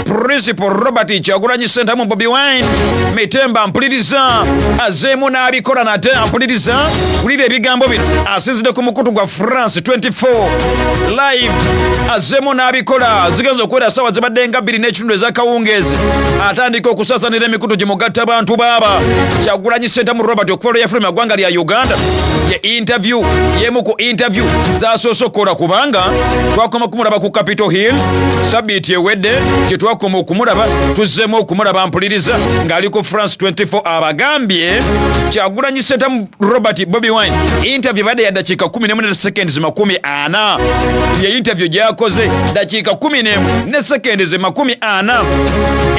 Principal Robert Kyagulanyi Ssentamu Bobi Wine Mitemba mpuliriza azeemu n'abikola nate mpuliriza wulira ebigambo bino asinzidde ku mukutu gwa France 24 live azeemu n'abikola zigenza okuwera ssaawa zibadde nga 2 n'ekitundu ez'akawungeezi atandika okusaasanira emikutu gye mugatta abantu baaba Kyagulanyi Ssentamu Robert okuva lwe yafuluma eggwanga lya Uganda ye interview yemu ku interview zasoose okukola kubanga twakoma kumulaba ku Capitol Hill sabiiti ewedde gye twakoma okumulaba tuzzeemu okumulaba mpuliriza ng'ali ku France 24 abagambye Kyagulanyi Ssentamu Robert Bobi Wine interview badde ya dakiika 11 ne seconds 40 ye interview gyakoze dakiika 11 ne seconds 40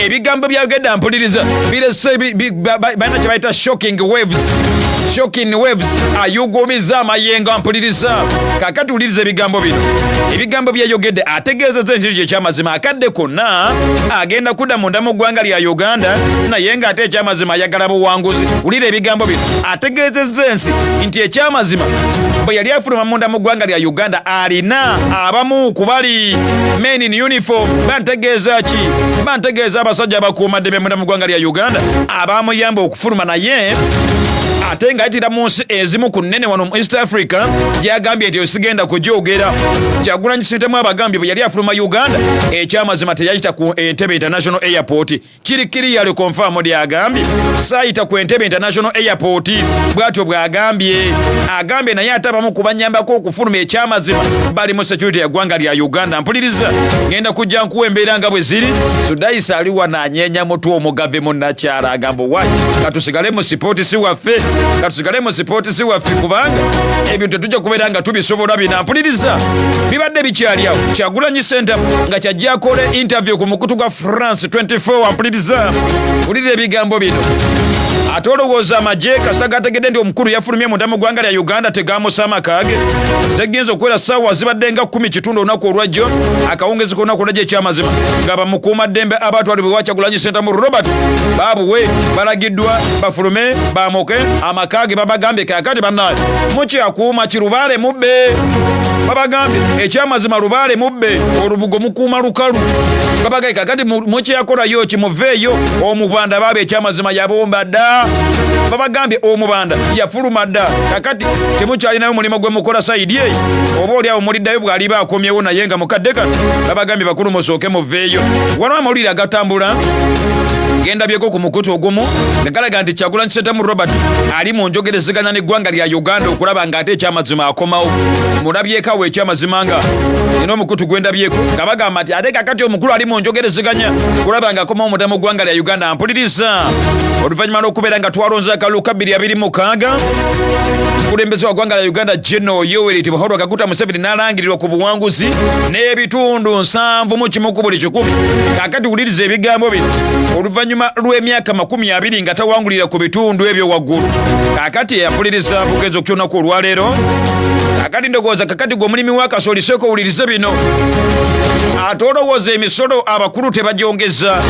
ebigambo byagedda mpuliriza birese bana kye bayita shocking waves ayugumiza amayengo mpuliriza kakati uliriza ebigambo bino ebigambo byayogedde ategeezezza enjiri gye kyamazima akadde konna agenda kudda munda mu ggwanga lya Uganda naye ng'ate ekyamazima ayagala buwanguzi ulira ebigambo bino ategeezezza ensi nti ekyamazima bwe yali afuluma munda mu ggwanga lya Uganda alina abamu ku bali men in uniform bantegeeza ki bantegeeza abasajja abakuumaddembe munda mu ggwanga lya Uganda abamuyamba okufuluma naye ate ng'ayitira mu nsi ezimu ku nnene wano mu East Africa gyagambye nti osigenda kugyogera Kyagulanyi Ssentamu abagambye bwe yali afuluma Uganda ekyamazima teyayita ku Entebbe International Airport kirikiri yali confirm lyagambye saayita ku Entebbe International Airport bw'atyo bw'agambye agambye naye ate abamu ku banyambako okufuluma ekyamazima bali mu security ya ggwanga lya Uganda mpuliriza ngenda kujja nkuwa embeera nga bwe ziri Sudaisa ali wano anyeenya mutwe omugave munnakyala agamba waki katusigale mu sipooti si waffe kubanga ebintu tetujja kubeera nga tubisobola bina mpuliriza bibadde bikyali awo Kyagulanyi Ssentamu nga kyajja akole interview ku mukutu gwa France 24 mpuliriza wulira ebigambo bino ate olowooza amagye kasita gategedde nti omukulu yafulumye munda mu ggwanga lya Uganda tegamusa amakaage zegenza okuwera ssaawa zibadde nga 10 kitundu olunaku olwajjo akawungezi kolunaku olwajjo ekyamazima nga bamukuumaddembe abatwalibwe wa Kyagulanyi Ssentamu Robert baabuwe balagiddwa bafulume bamoke amakaage babagambye kakati bannaye mukyakuuma kirubaale mubbe babagambye ekyamazima lubaale mubbe olubugo mukuuma lukalu babagaye kakati mukyakolayo kimuveeyo omubanda baaba ekyamazima yabomba dda babagambye omubanda yafuluma dda kakati temukyalinayo mulimu gwe mukola sayidi eyo oba oli awo muliddayo bw'aliba akomyewo naye nga mukadde kano babagambye bakulu musooke muveeyo waliwo amawulire agatambula gendabyeko ku mukutu ogumu ngagalaga nti Kyagulanyi Ssentamu Robert ali mu njogerezeganya n'eggwanga lya Uganda okulaba ng'ate ekyamazima akomawo mulabyeko awo ekyamazima nga nina omukutu gwendabyeko nga bagamba nti ate kakati omukulu ali mu njogerezeganya kulaba ng'akomawo munda mu ggwanga lya Uganda mpuliriza oluvannyuma lw'okubeera nga twalonze akalulu ka 2026 omukulembeze wa ggwanga lya Uganda General Yoweri Tibuhauro Kaguta Museveni n'alangirirwa ku buwanguzi n'ebitundu 7 ku buli 100 kakati wuliriza ebigambo bino oluvannyuma lw'emyaka 20 nga tawangulira ku bitundu ebyo waggulu kakati yapuliriza bugenzi okukyunaku olwaleero kakati ndowooza kakati gw'omulimi wa kasooli seeko owulirize bino ate olowooza emisolo abakulu tebagyongeza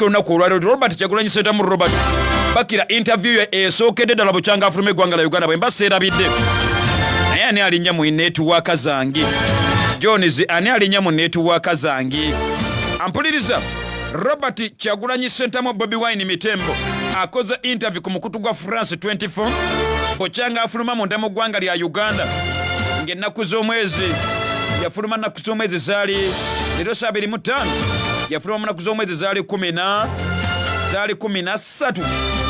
olunaku olwaleero Robert Kyagulanyi Ssentamu Robert bakira interview esookedde ddala bukyanga afuluma eggwanga lya Uganda bwe mba seerabidde naye ani alinnya mu netiwaaka zange Jones ani alinnya mu netiwaaka zange ampuliriza Robert Kyagulanyi Ssentamu Bobi Wine Mitembo akoze interview ku mukutu gwa France 24 bukyanga afuluma munda mu ggwanga lya Uganda ng'ennaku z'omwezi yafuluma nnaku z'omwezi zaali 25 yafuluma mu nnaku z'omwezi zaali 13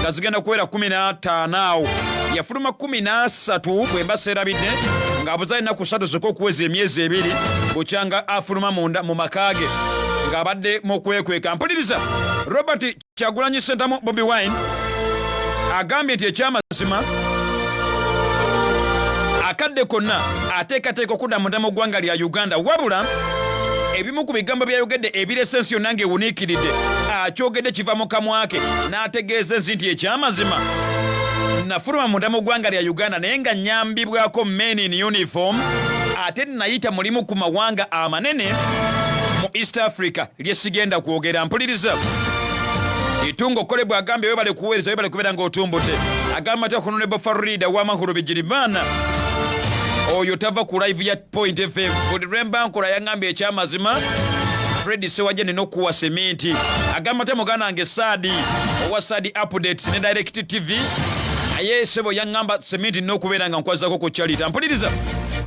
nga zigenda kuwera 15 awo yafuluma 13 bwe mba seerabidde ng'abuza ennaku 3 zokka okuweza emyezi 2 bukyanga afuluma munda mu makaage ng'abadde mu kwekweka mpuliriza Robert Kyagulanyi Ssentamu Bobi Wine agambye nti ekyamazima akadde konna ateekateeka okudda munda mu ggwanga lya Uganda wabula ebimu ku bigambo byayogedde ebirese ensi yonna ng'ewuniikiridde akyogedde kiva mu kamwa ke n'ategeeza ensi nti ekyamazima nafuluma munda mu ggwanga lya Uganda naye nga nnyambibwako men in uniform ate nayita mulimu ku mawanga amanene mu East Africa lyesigenda kwogera mpuliriza itungo okolebwa agambye webale kuweereza webale kubeera ng'otumbudde agamba ate Honorable Farida Wamahulu Bigirimana oyo tava ku live ya Point FM buli lwemba nkola yangambye ekyamazima Fred Sewajja nina okuwa sementi agamba te muganda wange Saadi owa Saadi Updates ne Direct TV aye sebo yaŋŋamba sementi nina okubeera nga nkwazako ku charity. Ampuliriza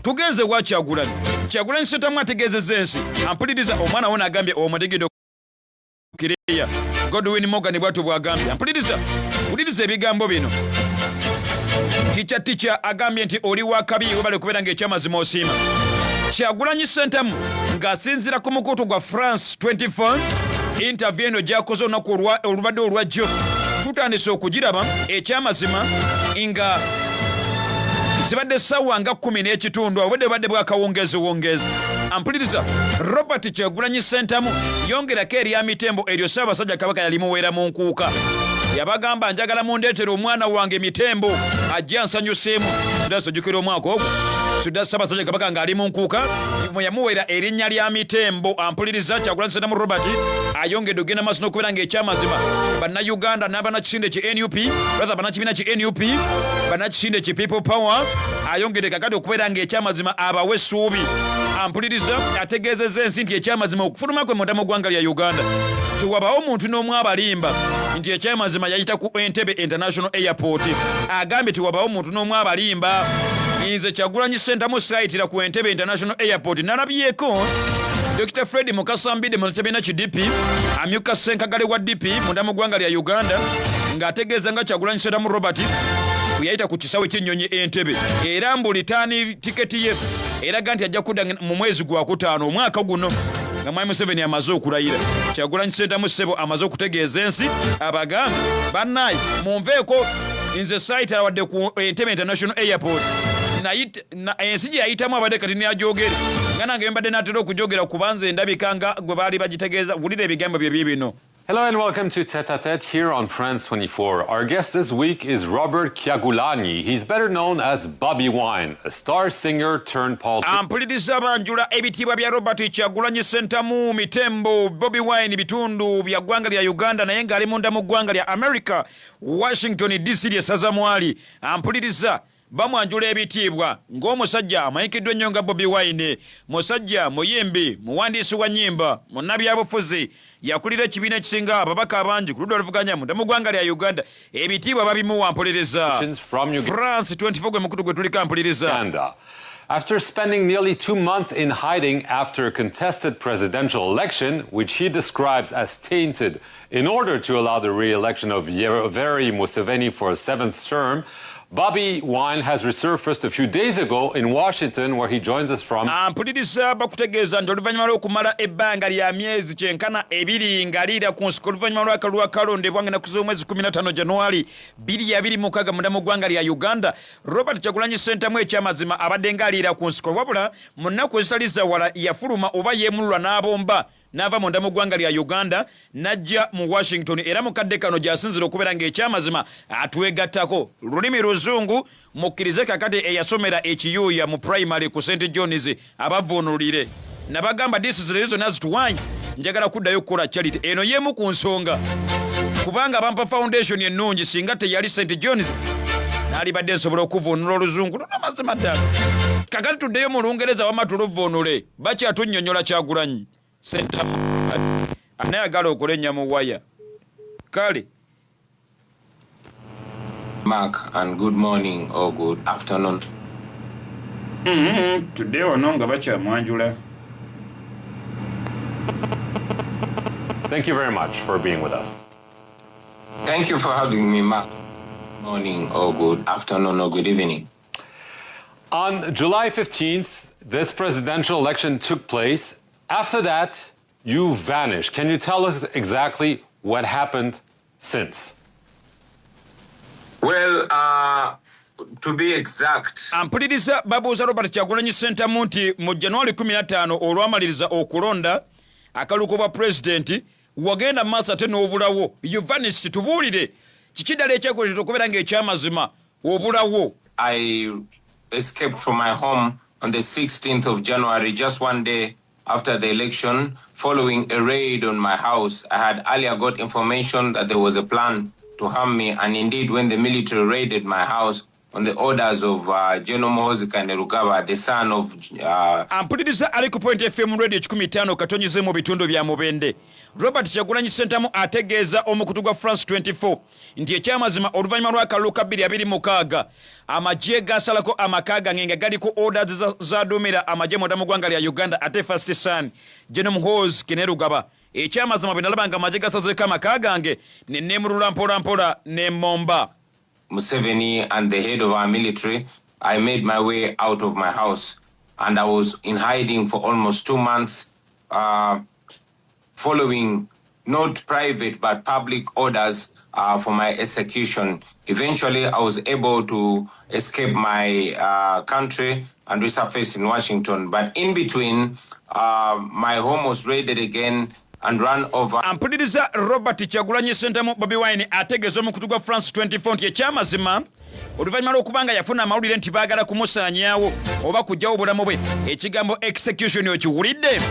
tugenze wa Kyagulanyi Ssentamu ategeezezza ensi. Ampuliriza omwana we n'agambye omutegedo Kireya Godwin Morgan bw'atyo bw'agambye. Mpuliriza ebigambo bino. Ticha agambye nti oli wa kabi webale kubeera ng'ekyamazima osiima. Kyagulanyi Ssentamu ng'asinziira ku mukutu gwa France 24 interview eno gy'akoze olunaku olubadde olwajjo tutandise okugiraba ekyamazima nga zibadde ssaawa nga 10 obudde badde bwakawongezi. Ampuliriza Robert Kyagulanyi Ssentamu yongerako eri Mitembo eryo Ssaabasajja Kabaka yali muweera mu nkuuka. Yabagamba njagala mundeetere omwana wange Mitembo ajja nsanyuseemu. Sojjukira omwaka ogwo Ssaabasajja Kabaka ng'ali mu nkuuka yamuweera erinnya lya Mitembo. Ampuliriza Kyagulanyi Ssentamu Robert ayongedde ogenda maaso n'okubeera ng'ekyamazima bannayuganda n'abannakisinde ki NUP brother bannakibiina ki NUP bannakisinde ki People Power ayongedde kakati okubeera ng'ekyamazima abawe essuubi. Ampuliriza ategeezezza ensi nti ekyamazima okufuluma kwe mu ggwanga lya Uganda tewabaawo omuntu n'omu abalimba nti ekyamazima yayita ku Entebbe International Airport. Agambye tewabaawo omuntu n'omu abalimba. Nze Kyagulanyi Ssentamu sayitira ku Entebbe International Airport nalabyeko Dr. Fred Mukasambide mu kibiina ki DP amyuka ssenkagale wa DP munda mu ggwanga lya Uganda ng'ategeeza nga Kyagulanyi Ssentamu Robert kuyayita ku kisawe ky'ennyonyi Entebbe era mbulitaani tiketi ye eraga nti ajja kudda mu mwezi gwa 5 omwaka guno nga Mwami Museveni amaze okulayira. Kyagulanyi Ssentamu ssebo amaze okutegeeza ensi abagambe bannaye munveeko nze sayitira wadde ku Entebbe International Airport ensi gye yayitamu abadde kati neagyogere nga nange mbadde natera okugyogera kubanze endabika nga gwe baali bagitegeeza. Wulira ebigambo bye bibino. Hello and welcome to Tete à Tete here on France 24. Our guest this week is Robert Kyagulanyi. He's better known as Bobi Wine, a star singer turned politician. Ampuliriza banjula ebitiibwa bya Robert Kyagulanyi Ssentamu Mitembo Bobi Wine bitundu bya ggwanga lya Uganda naye ng'ali munda mu ggwanga lya America Washington DC lyesaza mwali. Ampuliriza bamwanjula ebitiibwa ng'omusajja amanyikiddwa ennyo nga Bobi Wine, musajja muyimbi muwandiisi wa nnyimba munnabyabufuzi yakulira ekibiina ekisinga ababaka abangi ku ludda oluvuganya munda mu ggwanga lya Uganda. Ebitiibwa babimuwa. Ampuliriza France 24 gwe mukutu gwe tuliko. Ampuliriza. After spending nearly 2 months in hiding after a contested presidential election, which he describes as tainted in order to allow the re-election of Yoweri Museveni for a 7th term, Bobi Wine has resurfaced a few days ago in Washington, where he joins us from. Ampuliriza bakutegeeza nti oluvannyuma lw'okumala ebbanga lya myezi kyenkana 2 ng'aliira ku nsiko oluvannyuma lw'akalulu akalondebwa nga naku z'omwezi 15 January 2026 munda mu ggwanga lya Uganda, Robert Kyagulanyi Ssentamu ekyamazima abadde ng'aliira ku nsiko wabula mu nnaku ezitali zawala yafuluma oba yeemulula n'abomba n'ava munda mu ggwanga lya Uganda n'ajja mu Washington era mukadde kano gy'asinzira okubeera ng'ekyamazima atwegattako lulimi Luzungu mukkirize kakati eyasomera ekiyuuya mu primary ku St. John's abavvuunulire nabagamba this is the reason as to why njagala kuddayo okukola charity eno y'emu ku nsonga kubanga Bampa Foundation ennungi singa teyali St. John's naalibadde nsobola okuvuunula Oluzungu n'amazima ddala kakati tuddeyo mu Lungereza wamma tuluvuunule bakyatunnyonnyola Kyagulanyi Ssentamu anayagala okulennya mu waya kale. Mark, and good morning or good afternoon. Today ono nga bakyamwanjula. Thank you very much for being with us. Thank you for having me, Mark. Morning or good afternoon or good evening. On July 15th, this presidential election took place. After that, you vanished. Can you tell us exactly what happened since? Well, to be exact. Ampuliriza babuuza Robert Kyagulanyi Ssentamu nti mu January 15 olwamaliriza okulonda akaluko bwa president wagenda maaso ate n'obulawo. You vanished. Tubuulire kiki ddala ekyakoleddwa okubeera ng'ekyamazima obulawo. I escaped from my home on the 16th of January, just one day after the election, following a raid on my house. I had earlier got information that there was a plan to harm me, and indeed when the military raided my house on the orders of General Muhoozi Kainerugaba, the son of... Ampuliriza ali ku Point FM Radio 15 katonyeze mu bitundu bya Mubende. Robert Kyagulanyi Ssentamu ategeeza omukutu gwa France 24 nti ekyamazima oluvannyuma lw'akalulu ka 2026 amagye gasalako amakaaga ngenga gali ku orders zadumira amagye mu ggwanga lya Uganda ate First Son General Muhoozi Kainerugaba. Ekyamazima bwe nalaba nga amagye gasazeeko amakaaga nge ne neemulula mpola ne momba. Museveni and the head of our military, I made my way out of my house and I was in hiding for almost 2 months, following not private but public orders for my execution. Eventually, I was able to escape my country and resurface in Washington. But in between, my home was raided again and run over. Ampuliriza Robert Kyagulanyi Ssentamu Bobi Wine ategeeza omukutu gwa France 24 nti ekyamazima oluvannyuma lw'okubanga yafuna amawulire nti baagala kumusaanyaawo oba kuggyawo obulamu bwe ekigambo execution okiwulidde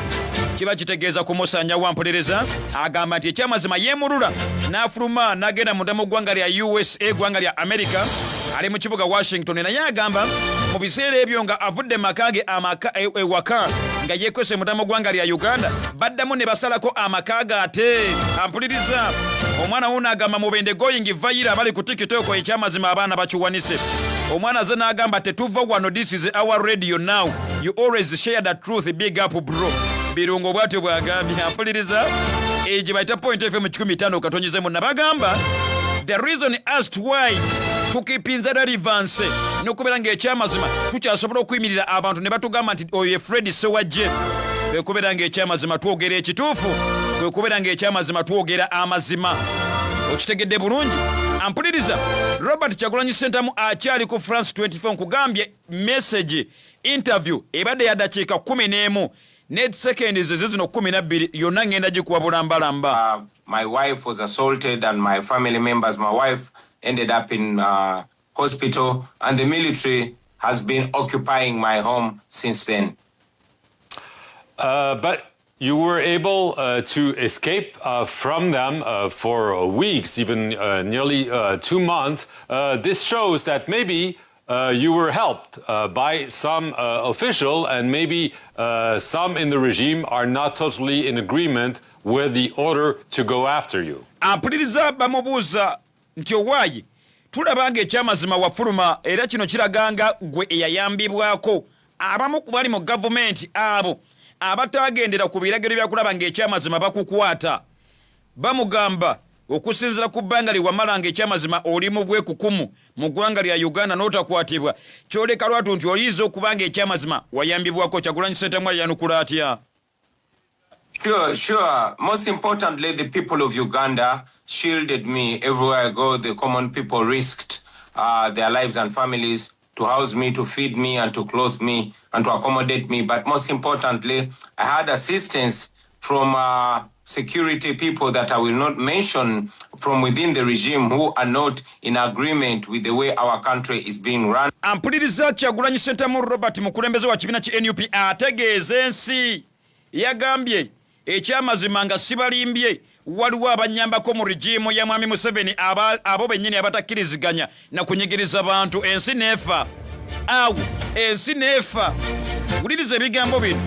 kiba kitegeeza kumusaanyaawo. Ampuliriza agamba nti ekyamazima yeemulula n'afuluma n'agenda munda mu ggwanga lya USA ggwanga lya America ali mu kibuga Washington naye agamba mu biseera ebyo nga avudde makaage ewaka nga yeekwese munda mu ggwanga lya Uganda baddamu ne basalako amakaaga ate. Ampuliriza omwana wuno agamba Mubende going viral abali ku TikTok ekyamazima abaana bakiwanise. Omwana aze n'agamba tetuva wano, this is our radio now, you always share the truth, big up bro. Birungo bwatyo bwagambye. Ampuliriza egye bayita Point FM 15 katonyezemu nabagamba the reason asked why tukipinza relevance n'okubeera ng'ekyamazima tukyasobola okuyimirira abantu ne batugamba nti oyo ye Fred Sewajje kwekubeera ng'ekyamazima twogera ekituufu, kwekubeera ng'ekyamazima twogera amazima. Okitegedde bulungi? Ampuliriza Robert Kyagulanyi Ssentamu akyali ku France 24 nkugambye message interview ebadde ya dakiika 11 ne seconds zino 12 yonna ngenda gikuwa bulambalamba. My wife was assaulted and my family members, my wife ended up in hospital and the military has been occupying my home since then. But you were able to escape from them for weeks, even nearly 2 months. This shows that maybe you were helped by some official, and maybe some in the regime are not totally in agreement with the order to go after you. Ampuliriza bamubuuza nti owaayi tulaba ng'ekyamazima wafuluma era kino kiraganga gwe eyayambibwako abamu ku bali mu gavumenti abo abatagendera ku biragiro byakulaba ng'ekyamazima bakukwata. Bamugamba okusinziira ku bbanga lye wamala ng'ekyamazima oli mu bwekukumu mu ggwanga lya Uganda n'otakwatibwa kyoleka lwatu nti oyinza okuba ng'ekyamazima wayambibwako. Kyagulanyi Ssentamu yanukula atya? Sure. Most importantly, the people of Uganda shielded me everywhere I go. The common people risked their lives and families to house me, to feed me, and to clothe me, and to accommodate me. But most importantly, I had assistance from security people that I will not mention from within the regime who are not in agreement with the way our country is being run. Ampuliriza Kyagulanyi Ssentamu Robert mukulembeze wa kibiina ki NUP ategeeza ensi yagambye ekyamazima nga sibalimbye waliwo abanyambako mu regimu ya Mwami Museveni abo bennyini abatakkiriziganya na kunyigiriza bantu. Ensi neefa awo, ensi neefa. Wuliriza ebigambo bino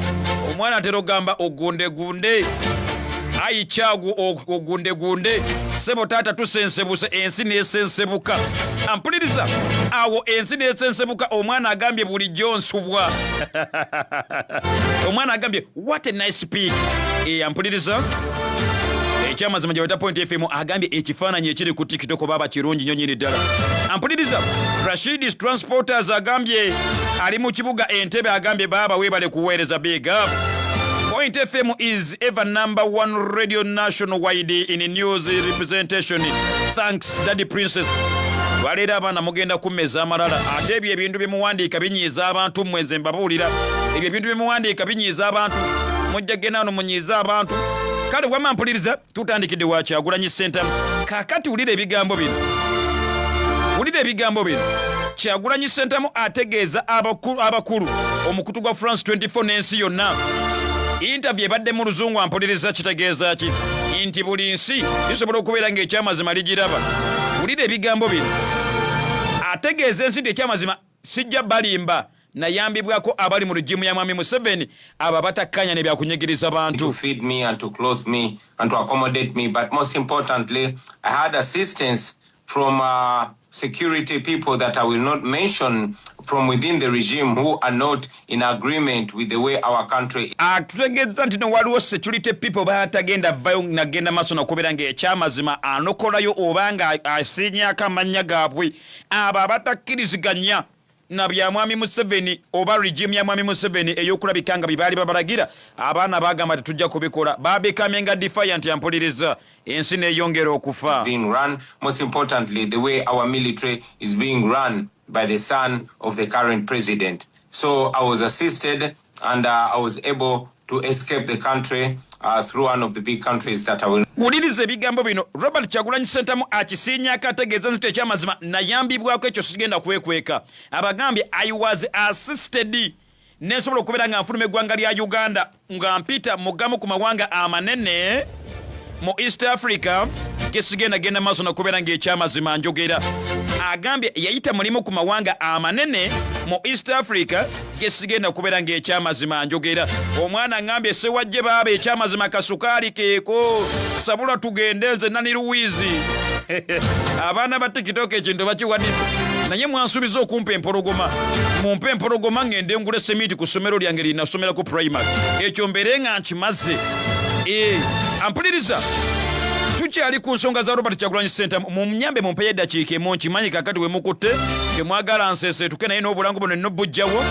omwana atera ogamba ogundegunde ayi kyagu ogundegunde sebo taata tusensebuse ensi neesensebuka. Ampuliriza awo ensi neesensebuka omwana agambye bulijjo nsubwa. Omwana agambye what a nice speak. Ampuliriza ekyamazima gye bayita Point FM agambye ekifaananyi ekiri ku TikTok baba kirungi nnyo nnyini ddala. Ampuliriza Rashid Transporters agambye ali mu kibuga Entebbe agambye baba weebale kuweereza big up. Point FM is ever #1 radio nationwide in news representation. Thanks Daddy Princess. Waleera abaana mugenda kummeza amalala ate ebyo ebintu bye muwandiika binyiiza abantu mweze mbabuulira. Ebyo ebintu bye muwandiika binyiiza abantu mujja genda wano munyiiza abantu. Kale wamma mpuliriza tutandikidde wa Kyagulanyi Ssentamu. Kaakati wulira ebigambo bino. Wulira ebigambo bino. Kyagulanyi Ssentamu ategeeza abakulu omukutu gwa France 24 n'ensi yonna. Interview ebadde mu Luzungu ampuliriza kitegeeza ki nti buli nsi isobola okubeera ng'ekyamazima ligiraba. Wulira ebigambo bino. ategeeza ensi nti ekyamazima sijja balimba nayambibwako abali mu regimu ya mwami Museveni abo abatakkanya ne byakunyigiriza bantu to feed me and to clothe me and to accommodate me, but most importantly I had assistance from security people that I will not mention from within the regime who are not in agreement with the way our country. Atutegeeza nti no waliwo security people batagenda vayo nagenda maaso n'okubeera ng'ekyamazima anokolayo oba nga asinyako amannya gaabwe abo abatakkiriziganya na bya mwami Museveni oba regime ya mwami Museveni eyokulabika nga bibaali babalagira abaana bagamba tetujja kubikola babekamenga defiant yampuliriza ensi neeyongera okufa. Being run, most importantly the way our military is being run by the son of the current president. So I was assisted and I was able to escape the country through one of the big countries that I will. Wuliriza ebigambo bino Robert Kyagulanyi Ssentamu akisiinyaako ategeeza nti ekyamazima nayambibwako ekyo sigenda kwekweka abagambye I was assisted nesobola okubeera nga nfuluma eggwanga lya Uganda nga mpita mu gamu ku mawanga amanene mu East Africa gesigenda genda maaso n'okubeera ng'ekyamazima njogera agambye yayita mulimu ku mawanga amanene mu East Africa gesigenda kubeera ng'ekyamazima njogera omwana ngambye sewajje baaba ekyamazima kasukaali keeko sabula tugendenze nani Luwizi abaana ba TikTok ekintu bakiwanise naye mwansuubiza okumpa empologoma mumpe empologoma ngende ngule semiti ku ssomero lyange linasomera ku primary ekyo mbeere nga nkimaze ampuliriza tukyali ku nsonga za Robert Kyagulanyi Ssentamu mumunyambe mumpeyo eddakiika emu nkimanyi kakati we mukutte temwagala nseeseetuke naye n'obulango buno nno bujjawo